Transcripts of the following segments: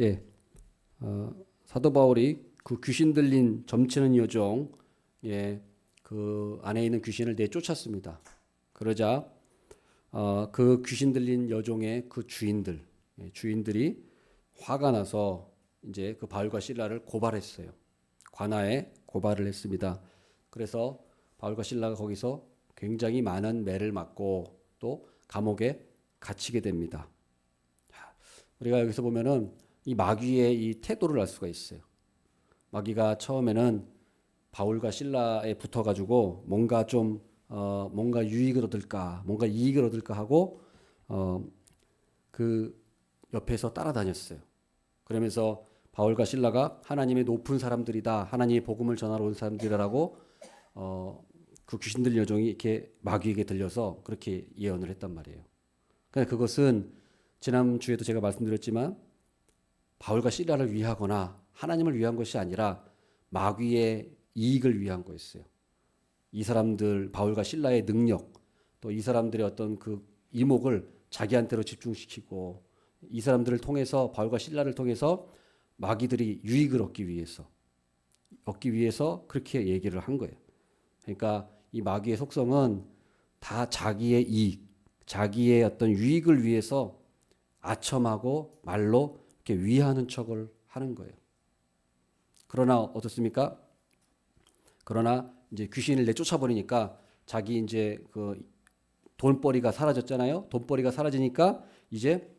예, 사도 바울이 그 귀신 들린 점치는 여종, 그 안에 있는 귀신을 내쫓았습니다. 그러자 그 귀신 들린 여종의 그 주인들이 화가 나서 이제 그 바울과 실라를 고발했어요. 관아에 고발을 했습니다. 그래서 바울과 실라가 거기서 굉장히 많은 매를 맞고 또 감옥에 갇히게 됩니다. 우리가 여기서 보면은 이 마귀의 이 태도를 알 수가 있어요. 마귀가 처음에는 바울과 실라에 붙어가지고 뭔가 유익을 얻을까, 뭔가 이익을 얻을까 하고 그 옆에서 따라다녔어요. 그러면서 바울과 실라가 하나님의 높은 사람들이다, 하나님의 복음을 전하러 온 사람들이라고 그 귀신 들린 여종이 이렇게 마귀에게 들려서 그렇게 예언을 했단 말이에요. 그러니까 그것은 지난 주에도 제가 말씀드렸지만 바울과 실라를 위하거나 하나님을 위한 것이 아니라 마귀의 이익을 위한 거였어요. 이 사람들 바울과 실라의 능력, 또 이 사람들의 어떤 그 이목을 자기한테로 집중시키고 이 사람들을 통해서 바울과 실라를 통해서 마귀들이 유익을 얻기 위해서 그렇게 얘기를 한 거예요. 그러니까 이 마귀의 속성은 다 자기의 이익, 자기의 어떤 유익을 위해서 아첨하고 말로 이렇게 위하는 척을 하는 거예요. 그러나 어떻습니까? 그러나 이제 귀신을 내쫓아 버리니까 자기 이제 그 돈벌이가 사라졌잖아요. 돈벌이가 사라지니까 이제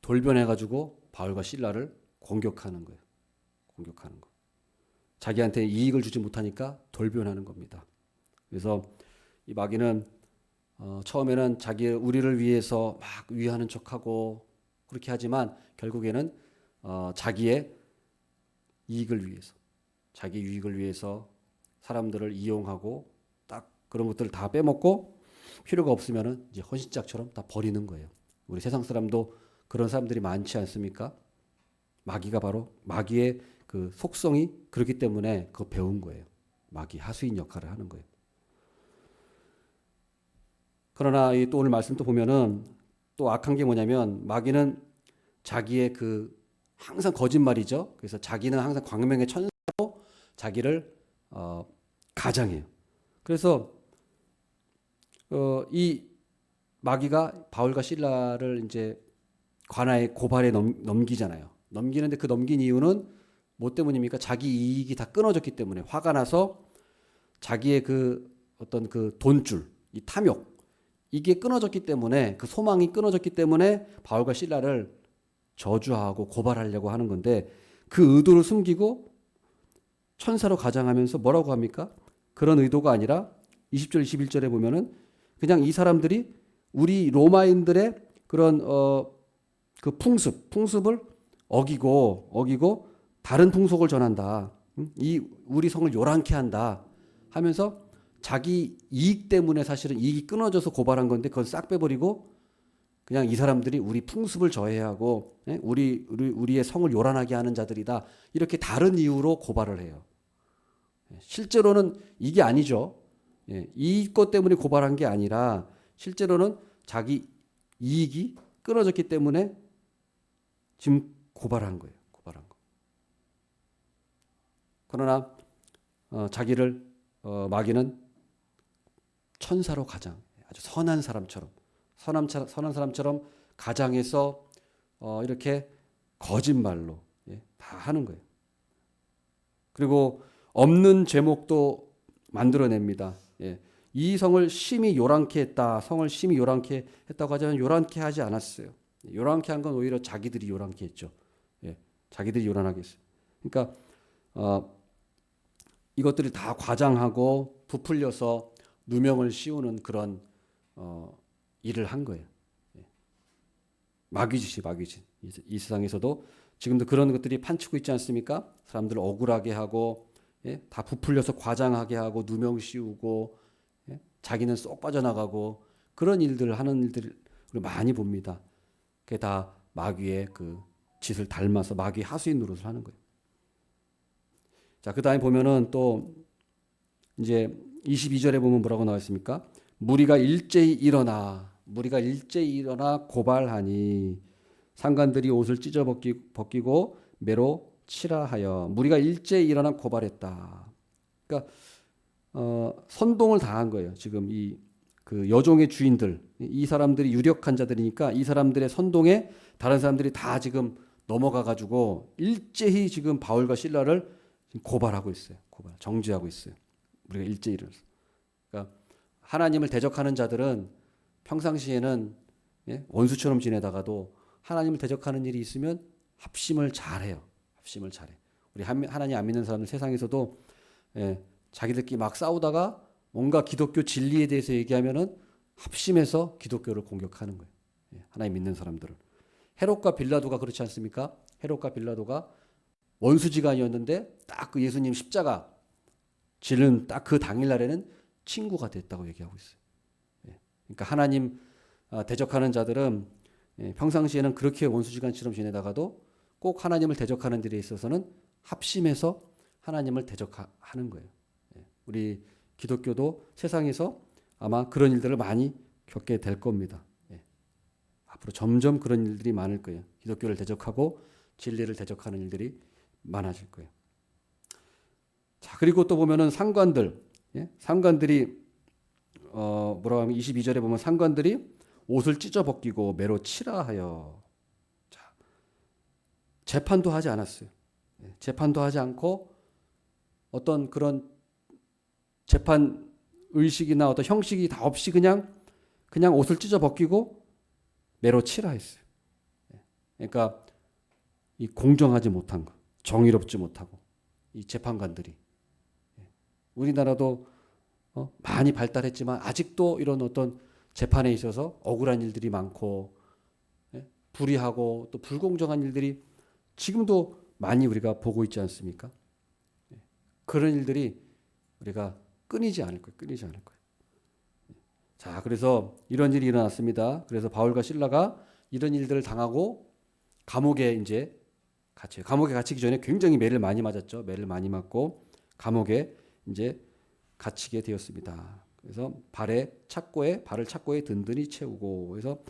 돌변해 가지고 바울과 실라를 공격하는 거예요. 공격하는 거. 자기한테 이익을 주지 못하니까 돌변하는 겁니다. 그래서 이 마귀는 처음에는 우리를 위해서 막 위하는 척하고 그렇게 하지만 결국에는 자기의 자기 유익을 위해서 사람들을 이용하고 딱 그런 것들을 다 빼먹고 필요가 없으면은 이제 헌신짝처럼 다 버리는 거예요. 우리 세상 사람도 그런 사람들이 많지 않습니까? 마귀의 그 속성이 그렇기 때문에 그거 배운 거예요. 마귀 하수인 역할을 하는 거예요. 그러나 또 오늘 말씀 또 보면은 또 악한 게 뭐냐면 마귀는 자기의 그 항상 거짓말이죠. 그래서 자기는 항상 광명의 천사로 자기를 가장해요. 그래서 이 마귀가 바울과 실라를 이제 관아의 고발에 넘기잖아요. 넘기는데 그 넘긴 이유는 뭐 때문입니까? 자기 이익이 다 끊어졌기 때문에 화가 나서 자기의 그 어떤 그 돈줄, 이 탐욕 이게 끊어졌기 때문에 그 소망이 끊어졌기 때문에 바울과 실라를 저주하고 고발하려고 하는 건데 그 의도를 숨기고 천사로 가장하면서 뭐라고 합니까? 그런 의도가 아니라 20절 21절에 보면은 그냥 이 사람들이 우리 로마인들의 그런 그 풍습을 어기고 다른 풍속을 전한다. 이 우리 성을 요란케 한다 하면서 자기 이익 때문에 사실은 이익이 끊어져서 고발한 건데 그건 싹 빼버리고 그냥 이 사람들이 우리 풍습을 저해하고 우리의 성을 요란하게 하는 자들이다. 이렇게 다른 이유로 고발을 해요. 실제로는 이게 아니죠. 이것 때문에 고발한 게 아니라 실제로는 자기 이익이 끊어졌기 때문에 지금 고발한 거예요. 고발한 거. 그러나 자기를 마귀는 천사로 가장 아주 선한 사람처럼 가장해서 이렇게 거짓말로 다 하는 거예요. 그리고 없는 제목도 만들어냅니다. 이 성을 심히 요란케 했다. 성을 심히 요란케 했다고 하지만 요란케 하지 않았어요. 요란케 한 건 오히려 자기들이 요란케 했죠. 자기들이 요란하게 했어요. 그러니까 이것들을 다 과장하고 부풀려서 누명을 씌우는 그런 일을 한 거예요. 마귀짓. 이 세상에서도 지금도 그런 것들이 판치고 있지 않습니까? 사람들을 억울하게 하고 다 부풀려서 과장하게 하고 누명 씌우고 자기는 쏙 빠져나가고 그런 일들을 하는 일들을 많이 봅니다. 그게 다 마귀의 그 짓을 닮아서 마귀의 하수인 노릇을 하는 거예요. 자, 그다음에 보면은 또 이제 22절에 보면 뭐라고 나와 있습니까? 무리가 일제히 일어나 고발하니 상관들이 옷을 찢어 벗기고 매로 치라 하여 무리가 일제히 일어나 고발했다. 그러니까 선동을 당한 거예요. 지금 이 그 여종의 주인들, 이 사람들이 유력한 자들이니까 이 사람들의 선동에 다른 사람들이 다 지금 넘어가 가지고 일제히 지금 바울과 실라를 고발하고 있어요. 정죄하고 있어요. 우리가 일제히 일어나서. 그러니까 하나님을 대적하는 자들은 평상시에는 원수처럼 지내다가도 하나님을 대적하는 일이 있으면 합심을 잘해요. 합심을 잘해. 우리 하나님 안 믿는 사람들 세상에서도 자기들끼리 막 싸우다가 뭔가 기독교 진리에 대해서 얘기하면은 합심해서 기독교를 공격하는 거예요. 하나님 믿는 사람들은. 헤롯과 빌라도가 그렇지 않습니까? 헤롯과 빌라도가 원수지간이었는데 딱 그 예수님 십자가 지른 딱 그 당일날에는 친구가 됐다고 얘기하고 있어요. 그러니까 하나님 대적하는 자들은 평상시에는 그렇게 원수지간처럼 지내다가도 꼭 하나님을 대적하는 일에 있어서는 합심해서 하나님을 대적하는 거예요. 우리 기독교도 세상에서 아마 그런 일들을 많이 겪게 될 겁니다. 앞으로 점점 그런 일들이 많을 거예요. 기독교를 대적하고 진리를 대적하는 일들이 많아질 거예요. 자, 그리고 또 보면은 상관들이 뭐라고 하면 22절에 보면 상관들이 옷을 찢어 벗기고 매로 치라 하여. 자, 재판도 하지 않았어요. 재판도 하지 않고 어떤 그런 재판 의식이나 어떤 형식이 다 없이 그냥 옷을 찢어 벗기고 매로 치라 했어요. 그러니까 이 공정하지 못한 거, 정의롭지 못하고 이 재판관들이 우리나라도 많이 발달했지만 아직도 이런 어떤 재판에 있어서 억울한 일들이 많고 불의하고 또 불공정한 일들이 지금도 많이 우리가 보고 있지 않습니까? 그런 일들이 우리가 끊이지 않을 거예요. 자, 그래서 이런 일이 일어났습니다. 그래서 바울과 실라가 이런 일들을 당하고 감옥에 이제 갇혀요. 감옥에 갇히기 전에 굉장히 매를 많이 맞았죠. 매를 많이 맞고 감옥에 이제 갇히게 되었습니다. 그래서 발을 착고에 든든히 채우고. 그래서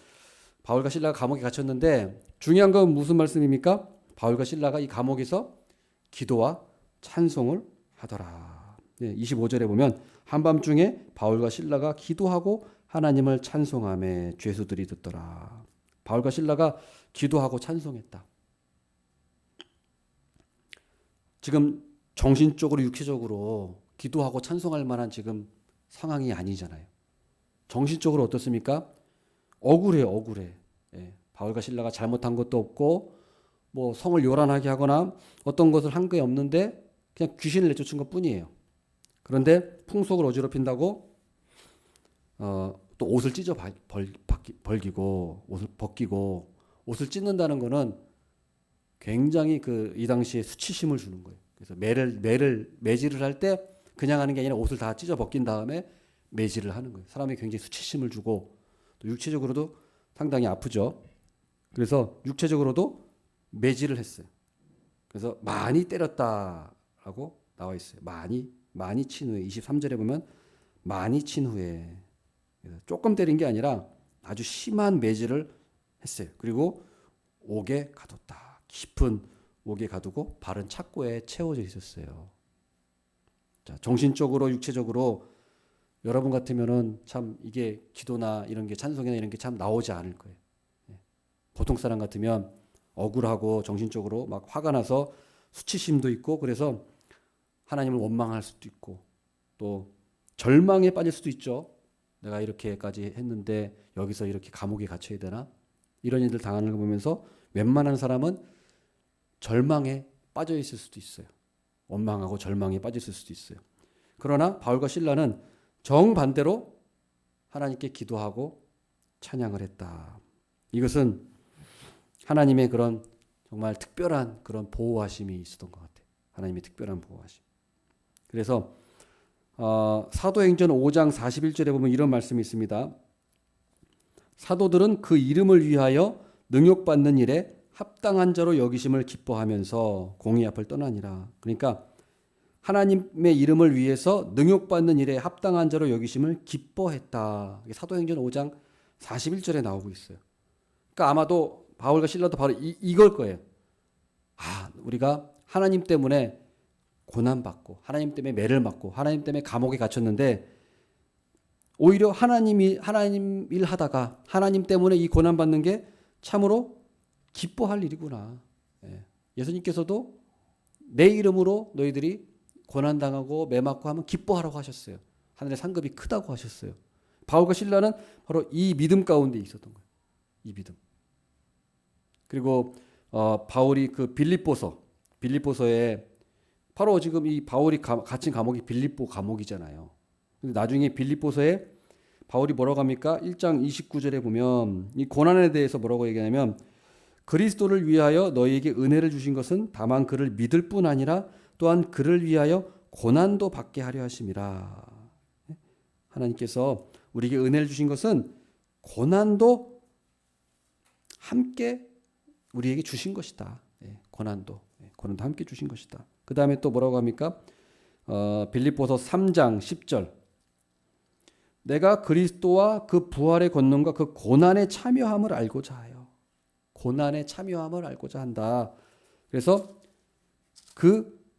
바울과 실라가 감옥에 갇혔는데 중요한 건 무슨 말씀입니까? 바울과 실라가 이 감옥에서 기도와 찬송을 하더라. 25절에 보면 한밤중에 바울과 실라가 기도하고 하나님을 찬송하며 죄수들이 듣더라. 바울과 실라가 기도하고 찬송했다. 지금 정신적으로 육체적으로 기도하고 찬송할 만한 지금 상황이 아니잖아요. 정신적으로 어떻습니까? 억울해. 바울과 실라가 잘못한 것도 없고 뭐 성을 요란하게 하거나 어떤 것을 한 게 없는데 그냥 귀신을 내쫓은 것 뿐이에요. 그런데 풍속을 어지럽힌다고 또 옷을 찢어 벌기고 옷을 벗기고 옷을 찢는다는 거는 굉장히 이 당시에 수치심을 주는 거예요. 그래서 매질을 할 때 그냥 하는 게 아니라 옷을 다 찢어 벗긴 다음에 매질을 하는 거예요. 사람이 굉장히 수치심을 주고 또 육체적으로도 상당히 아프죠. 그래서 육체적으로도 매질을 했어요. 그래서 많이 때렸다라고 나와 있어요. 많이 친 후에 23절에 보면 많이 친 후에 조금 때린 게 아니라 아주 심한 매질을 했어요. 그리고 옥에 가뒀다. 깊은 옥에 가두고 발은 착고에 채워져 있었어요. 자, 정신적으로 육체적으로 여러분 같으면은 참 이게 기도나 이런 게 찬송이나 이런 게 참 나오지 않을 거예요. 보통 사람 같으면 억울하고 정신적으로 막 화가 나서 수치심도 있고 그래서 하나님을 원망할 수도 있고 또 절망에 빠질 수도 있죠. 내가 이렇게까지 했는데 여기서 이렇게 감옥에 갇혀야 되나? 이런 일들 당하는 걸 보면서 웬만한 사람은 절망에 빠져 있을 수도 있어요. 원망하고 절망에 빠져 있을 수도 있어요. 그러나 바울과 실라는 정반대로 하나님께 기도하고 찬양을 했다. 이것은 하나님의 그런 정말 특별한 그런 보호하심이 있었던 것 같아요. 하나님의 특별한 보호하심. 그래서 사도행전 5장 41절에 보면 이런 말씀이 있습니다. 사도들은 그 이름을 위하여 능욕받는 일에 합당한 자로 여기심을 기뻐하면서 공의 앞을 떠나니라. 그러니까 하나님의 이름을 위해서 능욕받는 일에 합당한 자로 여기심을 기뻐했다. 사도행전 5장 41절에 나오고 있어요. 그러니까 아마도 바울과 실라도 바로 이걸 거예요. 우리가 하나님 때문에 고난받고 하나님 때문에 매를 맞고 하나님 때문에 감옥에 갇혔는데 오히려 하나님 일 하다가 하나님 때문에 이 고난받는 게 참으로 기뻐할 일이구나. 예수님께서도 내 이름으로 너희들이 고난당하고 매 맞고 하면 기뻐하라고 하셨어요. 하늘의 상급이 크다고 하셨어요. 바울과 실라는 바로 이 믿음 가운데 있었던 거예요. 이 믿음. 그리고 바울이 그 빌립보서에 바로 지금 이 바울이 갇힌 감옥이 빌립보 감옥이잖아요. 근데 나중에 빌립보서에 바울이 뭐라고 합니까? 1장 29절에 보면 이 고난에 대해서 뭐라고 얘기하냐면 그리스도를 위하여 너희에게 은혜를 주신 것은 다만 그를 믿을 뿐 아니라 또한 그를 위하여 고난도 받게 하려 하심이라. 하나님께서 우리에게 은혜를 주신 것은 고난도 함께 우리에게 주신 것이다. 고난도 함께 주신 것이다. 그 다음에 또 뭐라고 합니까? 빌립보서 3장 10절. 내가 그리스도와 그 부활의 권능과 그 고난에 참여함을 알고자 하여. 고난에 참여함을 알고자 한다. 그래서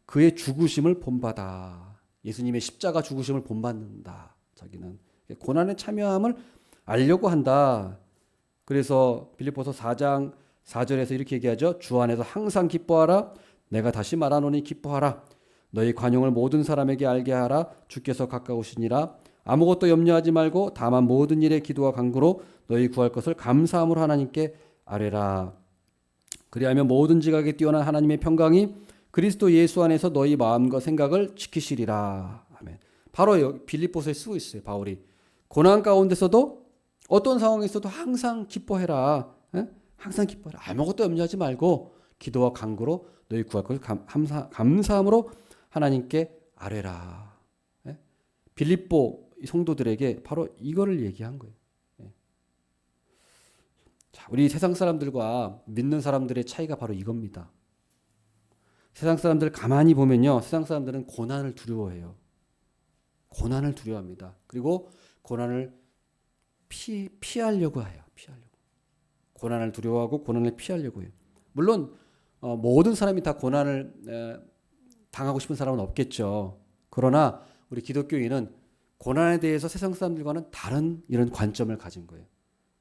그의 죽으심을 본받아. 예수님의 십자가 죽으심을 본받는다. 자기는 고난에 참여함을 알려고 한다. 그래서 빌립보서 4장 4절에서 이렇게 얘기하죠. 주 안에서 항상 기뻐하라. 내가 다시 말하노니 기뻐하라. 너희 관용을 모든 사람에게 알게 하라. 주께서 가까우시니라. 아무것도 염려하지 말고 다만 모든 일에 기도와 간구로 너희 구할 것을 감사함으로 하나님께 아뢰라. 그리하면 모든 지각에 뛰어난 하나님의 평강이 그리스도 예수 안에서 너희 마음과 생각을 지키시리라. 아멘. 바로 여기 빌립보서에 쓰고 있어요. 바울이 고난 가운데서도 어떤 상황에서도 항상 기뻐해라. 항상 기뻐해라. 아무것도 염려하지 말고 기도와 간구로 너희 구할 것을 감사함으로 하나님께 아뢰라. 빌립보 성도들에게 바로 이거를 얘기한 거예요. 자, 우리 세상 사람들과 믿는 사람들의 차이가 바로 이겁니다. 세상 사람들 가만히 보면요. 세상 사람들은 고난을 두려워해요. 고난을 두려워합니다. 그리고 고난을 피하려고 해요. 고난을 두려워하고 고난을 피하려고 해요. 물론 모든 사람이 다 고난을 당하고 싶은 사람은 없겠죠. 그러나 우리 기독교인은 고난에 대해서 세상 사람들과는 다른 이런 관점을 가진 거예요.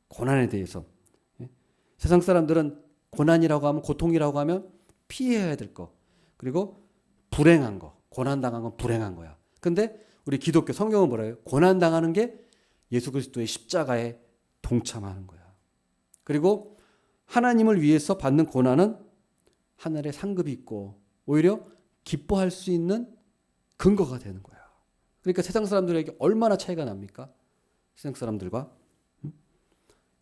고난에 대해서. 세상 사람들은 고난이라고 하면 고통이라고 하면 피해야 될 거. 그리고 불행한 거. 고난당한 건 불행한 거야. 근데 우리 기독교 성경은 뭐래요? 고난당하는 게 예수 그리스도의 십자가에 동참하는 거야. 그리고 하나님을 위해서 받는 고난은 하늘의 상급이 있고 오히려 기뻐할 수 있는 근거가 되는 거야. 그러니까 세상 사람들에게 얼마나 차이가 납니까? 세상 사람들과.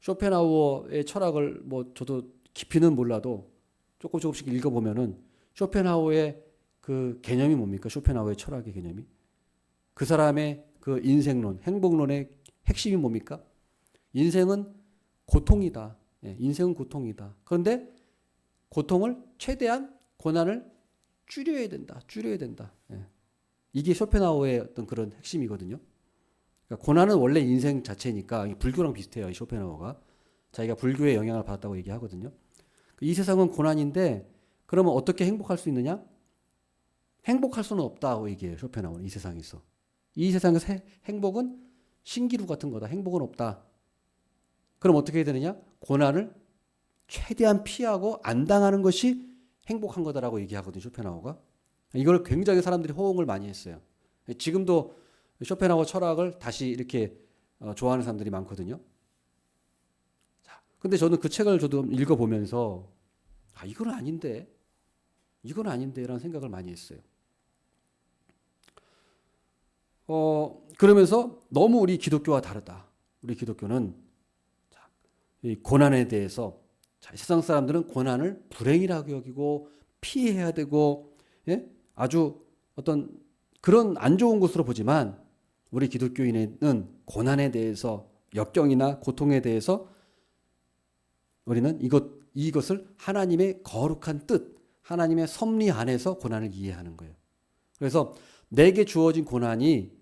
쇼펜하우어의 철학을 저도 깊이는 몰라도 조금씩 읽어보면은 쇼펜하우어의 그 개념이 뭡니까? 쇼펜하우어의 철학의 개념이. 그 사람의 그 인생론, 행복론의 핵심이 뭡니까? 인생은 고통이다. 인생은 고통이다. 그런데 고통을 최대한 고난을 줄여야 된다. 이게 쇼펜하우어의 어떤 그런 핵심이거든요. 그러니까 고난은 원래 인생 자체니까 불교랑 비슷해요. 이 쇼펜하우어가 자기가 불교의 영향을 받았다고 얘기하거든요. 이 세상은 고난인데 그러면 어떻게 행복할 수 있느냐? 행복할 수는 없다고 얘기해요. 쇼펜하우어는 이 세상에서. 이 세상에서 행복은 신기루 같은 거다. 행복은 없다. 그럼 어떻게 해야 되느냐? 고난을 최대한 피하고 안 당하는 것이 행복한 거다라고 얘기하거든요. 쇼펜하우어가. 이걸 굉장히 사람들이 호응을 많이 했어요. 지금도 쇼펜하우어 철학을 다시 이렇게 좋아하는 사람들이 많거든요. 근데 저는 그 책을 저도 읽어보면서 이건 아닌데 라는 생각을 많이 했어요. 그러면서 너무 우리 기독교와 다르다. 우리 기독교는 이 고난에 대해서 세상 사람들은 고난을 불행이라고 여기고 피해야 되고 아주 어떤 그런 안 좋은 것으로 보지만 우리 기독교인은 고난에 대해서 역경이나 고통에 대해서 우리는 이것을 하나님의 거룩한 뜻, 하나님의 섭리 안에서 고난을 이해하는 거예요. 그래서 내게 주어진 고난이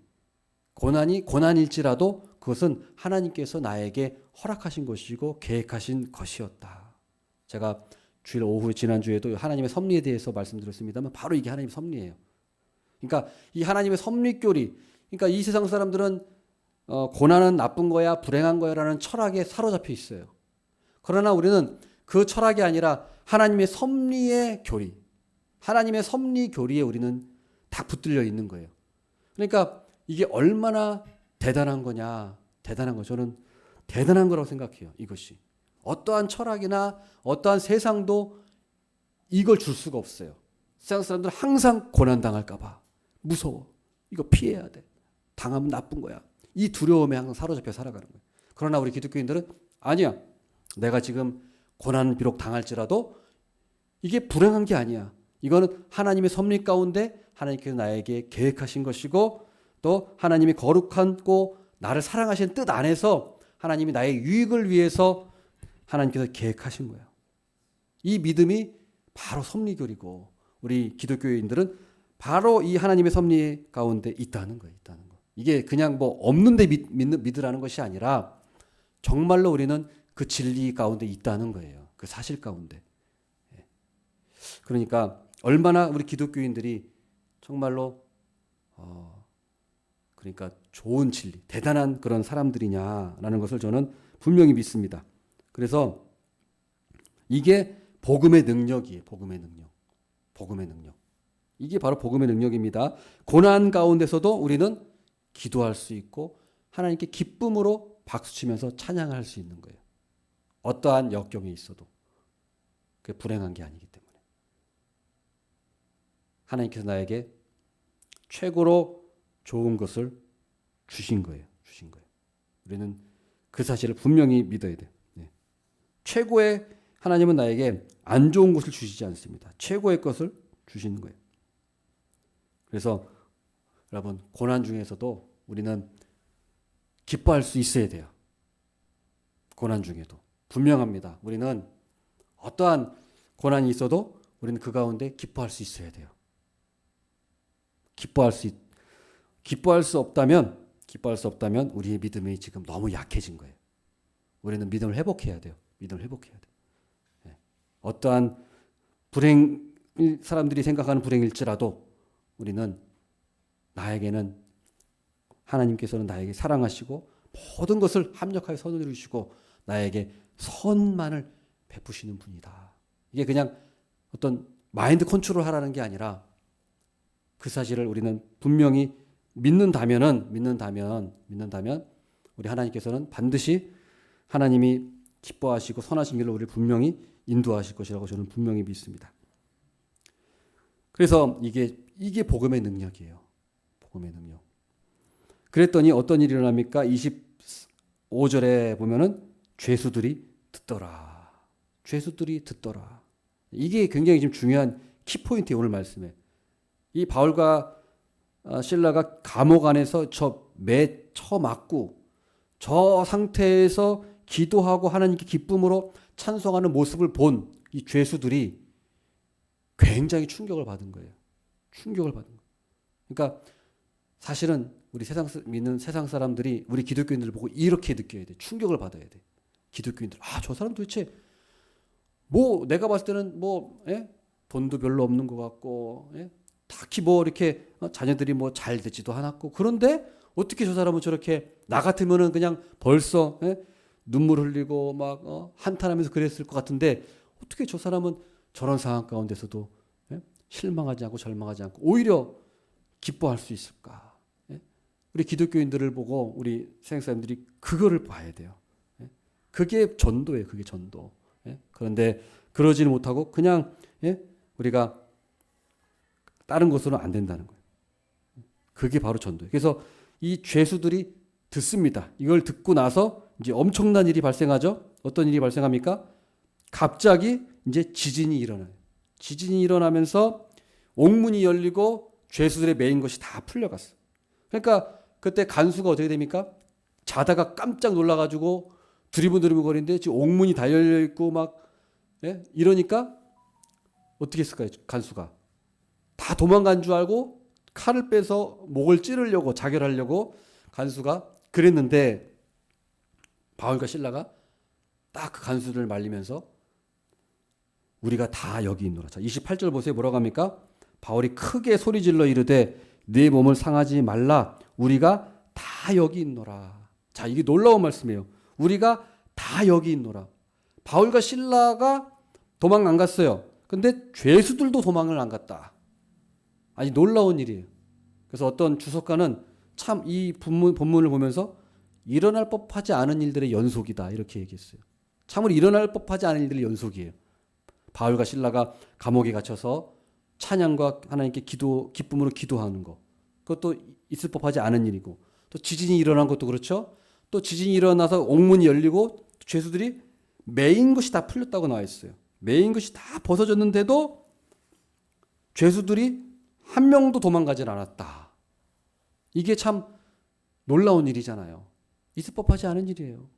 고난일지라도 그것은 하나님께서 나에게 허락하신 것이고 계획하신 것이었다. 제가 주일 오후 지난주에도 하나님의 섭리에 대해서 말씀드렸습니다만 바로 이게 하나님의 섭리예요. 그러니까 이 하나님의 섭리교리, 그러니까 이 세상 사람들은 고난은 나쁜 거야, 불행한 거야라는 철학에 사로잡혀 있어요. 그러나 우리는 그 철학이 아니라 하나님의 섭리의 교리, 하나님의 섭리 교리에 우리는 다 붙들려 있는 거예요. 그러니까 이게 얼마나 대단한 거냐, 대단한 거. 저는 대단한 거라고 생각해요. 이것이 어떠한 철학이나 어떠한 세상도 이걸 줄 수가 없어요. 세상 사람들은 항상 고난 당할까 봐 무서워. 이거 피해야 돼. 당하면 나쁜 거야. 이 두려움에 항상 사로잡혀 살아가는 거예요. 그러나 우리 기독교인들은 아니야. 내가 지금 고난 비록 당할지라도 이게 불행한 게 아니야. 이거는 하나님의 섭리 가운데 하나님께서 나에게 계획하신 것이고 또 하나님이 거룩하고 나를 사랑하시는 뜻 안에서 하나님이 나의 유익을 위해서 하나님께서 계획하신 거예요. 이 믿음이 바로 섭리교리고 우리 기독교인들은 바로 이 하나님의 섭리 가운데 있다는 거예요. 있다는 거. 이게 그냥 뭐 없는데 믿으라는 것이 아니라 정말로 우리는 그 진리 가운데 있다는 거예요. 그 사실 가운데. 그러니까 얼마나 우리 기독교인들이 정말로 그러니까 좋은 진리, 대단한 그런 사람들이냐라는 것을 저는 분명히 믿습니다. 그래서 이게 복음의 능력이에요. 복음의 능력. 복음의 능력. 이게 바로 복음의 능력입니다. 고난 가운데서도 우리는 기도할 수 있고 하나님께 기쁨으로 박수치면서 찬양할 수 있는 거예요. 어떠한 역경에 있어도 그게 불행한 게 아니기 때문에 하나님께서 나에게 최고로 좋은 것을 주신 거예요. 주신 거예요. 우리는 그 사실을 분명히 믿어야 돼요. 최고의 하나님은 나에게 안 좋은 것을 주시지 않습니다. 최고의 것을 주시는 거예요. 그래서 여러분 고난 중에서도 우리는 기뻐할 수 있어야 돼요. 고난 중에도 분명합니다. 우리는 어떠한 고난이 있어도 우리는 그 가운데 기뻐할 수 있어야 돼요. 기뻐할 수 없다면 우리의 믿음이 지금 너무 약해진 거예요. 우리는 믿음을 회복해야 돼요. 믿음을 회복해야 돼요. 어떠한 사람들이 생각하는 불행일지라도 우리는 나에게는 하나님께서는 나에게 사랑하시고 모든 것을 합력하여 선을 이루시고 나에게 선만을 베푸시는 분이다. 이게 그냥 어떤 마인드 컨트롤 하라는 게 아니라 그 사실을 우리는 분명히 믿는다면 우리 하나님께서는 반드시 하나님이 기뻐하시고 선하신 길로 우리를 분명히 인도하실 것이라고 저는 분명히 믿습니다. 그래서 이게 복음의 능력이에요. 복음의 능력. 그랬더니 어떤 일이 일어납니까? 25절에 보면은 죄수들이 듣더라. 죄수들이 듣더라. 이게 굉장히 지금 중요한 키포인트예요. 오늘 말씀에. 이 바울과 실라가 감옥 안에서 처맞고 저 상태에서 기도하고 하나님께 기쁨으로 찬송하는 모습을 본 이 죄수들이 굉장히 충격을 받은 거예요. 충격을 받은 거예요. 그러니까 사실은 우리 믿는 세상 사람들이 우리 기독교인들을 보고 이렇게 느껴야 돼. 충격을 받아야 돼. 기독교인들. 저 사람 도대체 내가 봤을 때는 돈도 별로 없는 것 같고 딱히 이렇게 자녀들이 잘 되지도 않았고 그런데 어떻게 저 사람은 저렇게 나 같으면은 그냥 벌써 눈물 흘리고 한탄하면서 그랬을 것 같은데 어떻게 저 사람은 저런 상황 가운데서도 실망하지 않고 절망하지 않고 오히려 기뻐할 수 있을까? 우리 기독교인들을 보고 우리 세상 사람들이 그거를 봐야 돼요. 그게 전도예요. 그게 전도. 그런데 그러지는 못하고 그냥 우리가 다른 것으로는 안 된다는 거예요. 그게 바로 전도예요. 그래서 이 죄수들이 듣습니다. 이걸 듣고 나서 이제 엄청난 일이 발생하죠. 어떤 일이 발생합니까? 갑자기 이제 지진이 일어나요. 지진이 일어나면서 옥문이 열리고 죄수들의 매인 것이 다 풀려갔어요. 그러니까 그때 간수가 어떻게 됩니까? 자다가 깜짝 놀라가지고 두리번두리번거리는데 지금 옥문이 다 열려있고 이러니까 어떻게 했을까요? 간수가 다 도망간 줄 알고 칼을 빼서 목을 찌르려고 자결하려고 간수가 그랬는데 바울과 실라가 딱 그 간수를 말리면서 우리가 다 여기 있노라. 자, 28절 보세요. 뭐라고 합니까? 바울이 크게 소리질러 이르되 네 몸을 상하지 말라. 우리가 다 여기 있노라. 자, 이게 놀라운 말씀이에요. 우리가 다 여기 있노라. 바울과 신라가 도망 안 갔어요. 근데 죄수들도 도망을 안 갔다. 아니 놀라운 일이에요. 그래서 어떤 주석가는 참 이 본문을 보면서 일어날 법하지 않은 일들의 연속이다 이렇게 얘기했어요. 참으로 일어날 법하지 않은 일들의 연속이에요. 바울과 신라가 감옥에 갇혀서 찬양과 하나님께 기쁨으로 기도하는 거. 그것도 있을 법하지 않은 일이고, 또 지진이 일어난 것도 그렇죠. 또 지진이 일어나서 옥문이 열리고 죄수들이 매인 것이 다 풀렸다고 나와 있어요. 매인 것이 다 벗어졌는데도 죄수들이 한 명도 도망가질 않았다. 이게 참 놀라운 일이잖아요. 있을 법하지 않은 일이에요.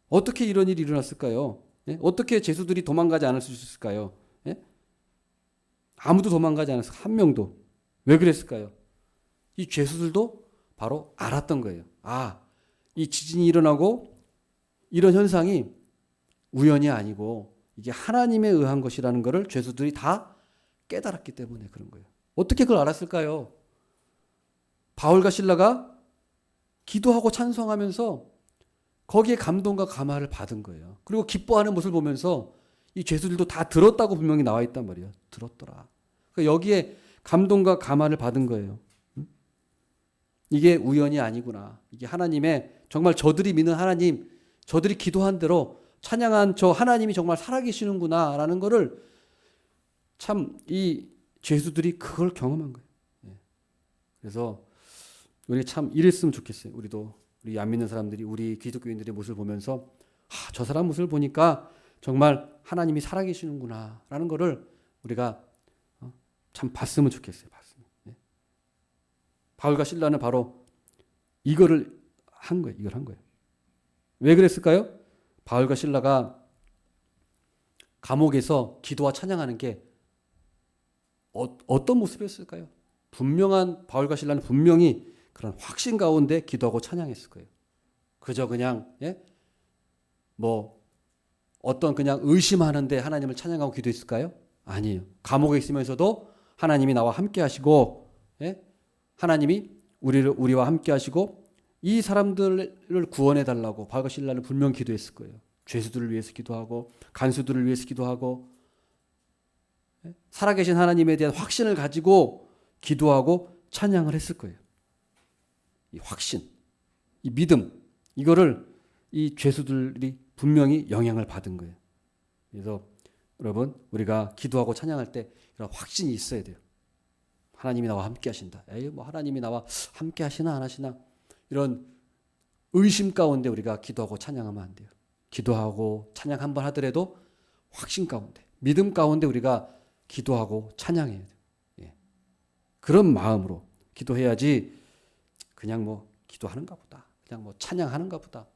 어떻게 이런 일이 일어났을까요? 어떻게 죄수들이 도망가지 않을 수 있을까요? 아무도 도망가지 않았어요. 한 명도. 왜 그랬을까요? 이 죄수들도 바로 알았던 거예요. 아, 이 지진이 일어나고 이런 현상이 우연이 아니고 이게 하나님에 의한 것이라는 것을 죄수들이 다 깨달았기 때문에 그런 거예요. 어떻게 그걸 알았을까요? 바울과 신라가 기도하고 찬송하면서 거기에 감동과 감화를 받은 거예요. 그리고 기뻐하는 모습을 보면서 이 죄수들도 다 들었다고 분명히 나와 있단 말이에요. 들었더라. 그러니까 여기에 감동과 감화를 받은 거예요. 이게 우연이 아니구나. 이게 하나님의 정말 저들이 믿는 하나님, 저들이 기도한 대로 찬양한 저 하나님이 정말 살아계시는구나 라는 거를 참 이 죄수들이 그걸 경험한 거예요. 그래서 우리 참 이랬으면 좋겠어요. 우리 안 믿는 사람들이 우리 기독교인들의 모습을 보면서 저 사람 모습을 보니까 정말 하나님이 살아계시는구나 라는 거를 우리가 참 봤으면 좋겠어요. 바울과 신라는 바로 이거를 한 거예요. 이걸 한 거예요. 왜 그랬을까요? 바울과 신라가 감옥에서 기도와 찬양하는 게 어떤 모습이었을까요? 분명한 바울과 신라는 분명히 그런 확신 가운데 기도하고 찬양했을 거예요. 그저 그냥 뭐 어떤 그냥 의심하는데 하나님을 찬양하고 기도했을까요? 아니에요. 감옥에 있으면서도 하나님이 나와 함께 하시고 하나님이 우리와 함께 하시고 이 사람들을 구원해 달라고 바울과 신라는 분명 기도했을 거예요. 죄수들을 위해서 기도하고 간수들을 위해서 기도하고 살아계신 하나님에 대한 확신을 가지고 기도하고 찬양을 했을 거예요. 이 확신, 이 믿음, 이거를 이 죄수들이 분명히 영향을 받은 거예요. 그래서 여러분 우리가 기도하고 찬양할 때 이런 확신이 있어야 돼요. 하나님이 나와 함께 하신다. 뭐 하나님이 나와 함께 하시나 안 하시나 이런 의심 가운데 우리가 기도하고 찬양하면 안 돼요. 기도하고 찬양 한번 하더라도 확신 가운데, 믿음 가운데 우리가 기도하고 찬양해야 돼요. 그런 마음으로 기도해야지 그냥 뭐 기도하는가 보다. 그냥 뭐 찬양하는가 보다.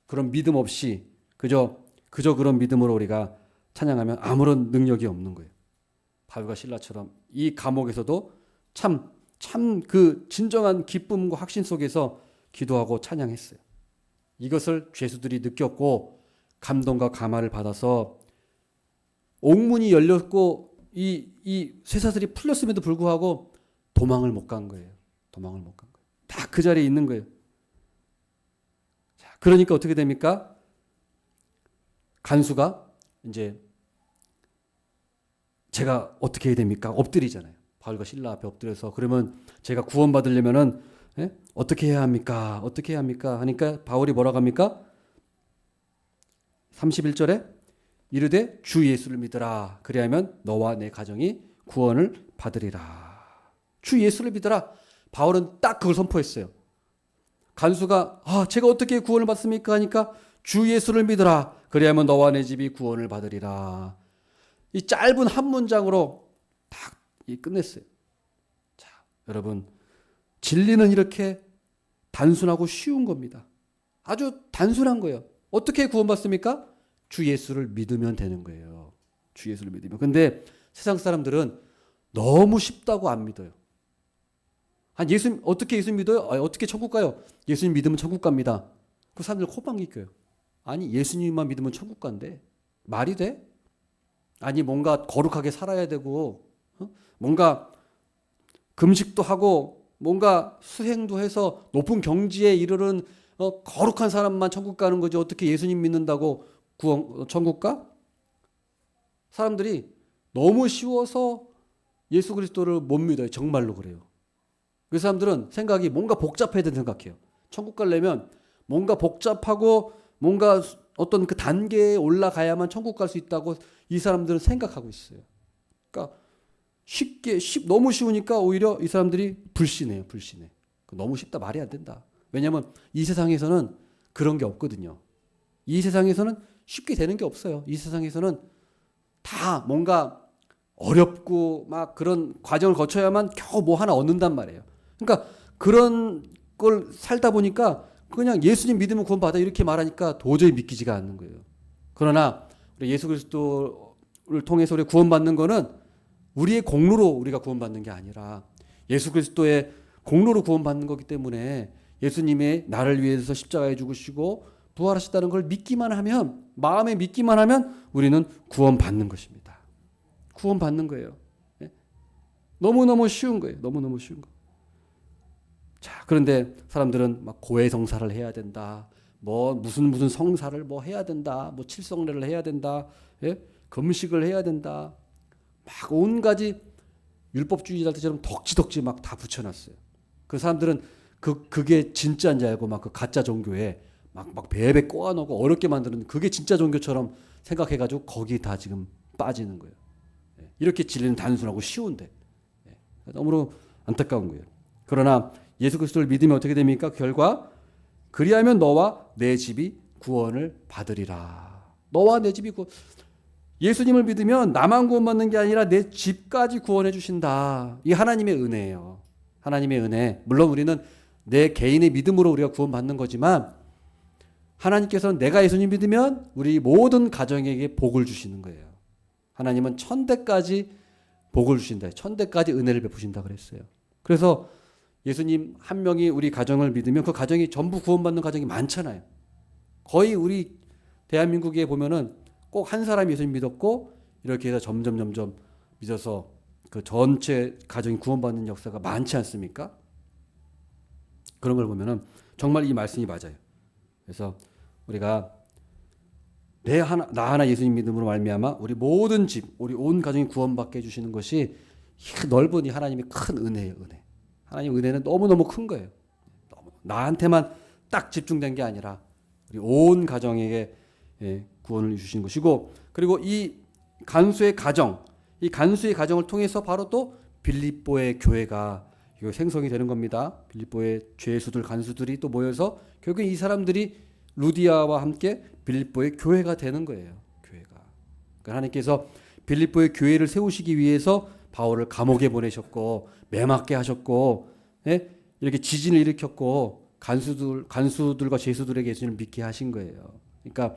그런 믿음 없이 그저 그런 믿음으로 우리가 찬양하면 아무런 능력이 없는 거예요. 바울과 신라처럼 이 감옥에서도 참 그 진정한 기쁨과 확신 속에서 기도하고 찬양했어요. 이것을 죄수들이 느꼈고 감동과 감화를 받아서 옥문이 열렸고 이 쇠사슬이 풀렸음에도 불구하고 도망을 못 간 거예요. 도망을 못 간 거예요. 다 그 자리에 있는 거예요. 자, 그러니까 어떻게 됩니까? 간수가 이제 제가 어떻게 해야 됩니까? 엎드리잖아요. 바울과 신라 앞에 엎드려서 그러면 제가 구원받으려면은 어떻게 해야 합니까? 어떻게 해야 합니까? 하니까 바울이 뭐라고 합니까? 31절에 이르되 주 예수를 믿으라. 그리하면 너와 내 가정이 구원을 받으리라. 주 예수를 믿으라. 바울은 딱 그걸 선포했어요. 간수가 제가 어떻게 구원을 받습니까? 하니까 주 예수를 믿으라. 그리하면 너와 내 집이 구원을 받으리라. 이 짧은 한 문장으로 딱 끝냈어요. 자, 여러분 진리는 이렇게 단순하고 쉬운 겁니다. 아주 단순한 거예요. 어떻게 구원받습니까? 주 예수를 믿으면 되는 거예요. 주 예수를 믿으면. 근데 세상 사람들은 너무 쉽다고 안 믿어요. 예수님 어떻게 예수 믿어요? 어떻게 천국 가요? 예수님 믿으면 천국 갑니다. 그 사람들 코방귀 껴요. 아니 예수님만 믿으면 천국 간대. 말이 돼? 아니 뭔가 거룩하게 살아야 되고 뭔가 금식도 하고 뭔가 수행도 해서 높은 경지에 이르는 거룩한 사람만 천국 가는 거지 어떻게 예수님 믿는다고 천국 가? 사람들이 너무 쉬워서 예수 그리스도를 못 믿어요. 정말로 그래요. 그 사람들은 생각이 뭔가 복잡해야 된다 생각해요. 천국 가려면 뭔가 복잡하고 뭔가 어떤 그 단계에 올라가야만 천국 갈 수 있다고 이 사람들은 생각하고 있어요. 그러니까 너무 쉬우니까 오히려 이 사람들이 불신해요. 불신해. 너무 쉽다 말이 안 된다. 왜냐하면 이 세상에서는 그런 게 없거든요. 이 세상에서는 쉽게 되는 게 없어요. 이 세상에서는 다 뭔가 어렵고 막 그런 과정을 거쳐야만 겨우 뭐 하나 얻는단 말이에요. 그러니까 그런 걸 살다 보니까 그냥 예수님 믿으면 구원받아 이렇게 말하니까 도저히 믿기지가 않는 거예요. 그러나 우리 예수 그리스도를 통해서 우리 구원받는 거는 우리의 공로로 우리가 구원받는 게 아니라 예수 그리스도의 공로로 구원받는 거기 때문에 예수님의 나를 위해서 십자가에 죽으시고 부활하셨다는 걸 믿기만 하면 마음에 믿기만 하면 우리는 구원받는 것입니다. 구원받는 거예요. 너무너무 쉬운 거예요. 너무너무 쉬운 거. 자, 그런데 사람들은 막 고해성사를 해야 된다. 뭐 무슨 성사를 뭐 해야 된다. 뭐 칠성례를 해야 된다. 예? 금식을 해야 된다. 막 온가지 율법주의자들처럼 덕지덕지 막 다 붙여놨어요. 그 사람들은 그게 진짜인 줄 알고 막 그 가짜 종교에 막 배배 꼬아놓고 어렵게 만드는 그게 진짜 종교처럼 생각해가지고 거기 다 지금 빠지는 거예요. 이렇게 진리는 단순하고 쉬운데 너무나 안타까운 거예요. 그러나 예수 그리스도를 믿으면 어떻게 됩니까? 결과 그리하면 너와 내 집이 구원을 받으리라. 너와 내 집이 예수님을 믿으면 나만 구원받는 게 아니라 내 집까지 구원해 주신다. 이게 하나님의 은혜예요. 하나님의 은혜. 물론 우리는 내 개인의 믿음으로 우리가 구원받는 거지만 하나님께서는 내가 예수님 믿으면 우리 모든 가정에게 복을 주시는 거예요. 하나님은 천대까지 복을 주신다. 천대까지 은혜를 베푸신다 그랬어요. 그래서 예수님 한 명이 우리 가정을 믿으면 그 가정이 전부 구원받는 가정이 많잖아요. 거의 우리 대한민국에 보면은 꼭 한 사람이 예수님 믿었고 이렇게 해서 점점 믿어서 그 전체 가정이 구원받는 역사가 많지 않습니까? 그런 걸 보면은 정말 이 말씀이 맞아요. 그래서 우리가 나 하나 예수님 믿음으로 말미암아 우리 모든 집, 우리 온 가정이 구원받게 해주시는 것이 넓은 이 하나님의 큰 은혜예요. 은혜. 하나님의 은혜는 너무너무 큰 거예요. 나한테만 딱 집중된 게 아니라 우리 온 가정에게 구원을 주시는 것이고 그리고 이 간수의 가정을 통해서 바로 또 빌립보의 교회가 생성이 되는 겁니다. 빌립보의 죄수들 간수들이 또 모여서 결국 이 사람들이 루디아와 함께 빌립보의 교회가 되는 거예요. 교회가. 그러니까 하나님께서 빌립보의 교회를 세우시기 위해서 바울을 감옥에 보내셨고 매맞게 하셨고 이렇게 지진을 일으켰고 간수들과 죄수들에게 예수님을 믿게 하신 거예요. 그러니까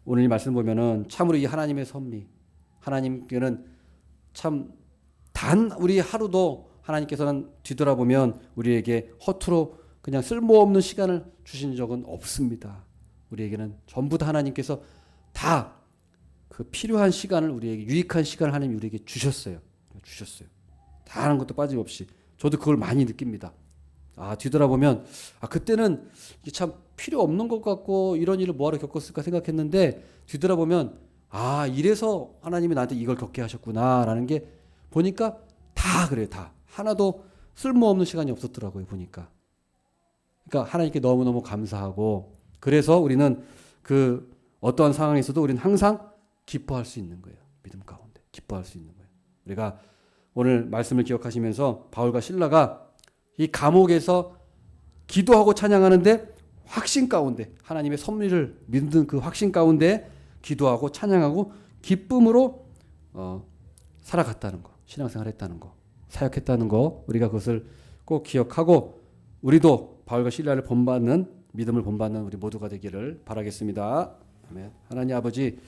오늘 이 말씀 보면은 참으로 이 하나님의 섭리, 하나님께는 참 단 우리 하루도 하나님께서는 뒤돌아보면 우리에게 허투루 그냥 쓸모없는 시간을 주신 적은 없습니다. 우리에게는 전부 다 하나님께서 다 그 필요한 시간을 우리에게 유익한 시간을 하나님이 우리에게 주셨어요. 다 하는 것도 빠짐없이. 저도 그걸 많이 느낍니다. 뒤돌아보면 그때는 참 필요 없는 것 같고 이런 일을 뭐하러 겪었을까 생각했는데 뒤돌아보면 이래서 하나님이 나한테 이걸 겪게 하셨구나라는 게 보니까 다 그래요. 다. 하나도 쓸모없는 시간이 없었더라고요. 보니까. 그러니까 하나님께 너무너무 감사하고 그래서 우리는 그 어떠한 상황에서도 우리는 항상 기뻐할 수 있는 거예요. 믿음 가운데 기뻐할 수 있는 거예요. 우리가 오늘 말씀을 기억하시면서 바울과 실라가 이 감옥에서 기도하고 찬양하는데 확신 가운데 하나님의 섭리를 믿는 그 확신 가운데 기도하고 찬양하고 기쁨으로 살아갔다는 거, 신앙생활했다는 거, 사역했다는 거 우리가 그것을 꼭 기억하고 우리도 바울과 실라를 본받는 믿음을 본받는 우리 모두가 되기를 바라겠습니다. 아멘. 하나님 아버지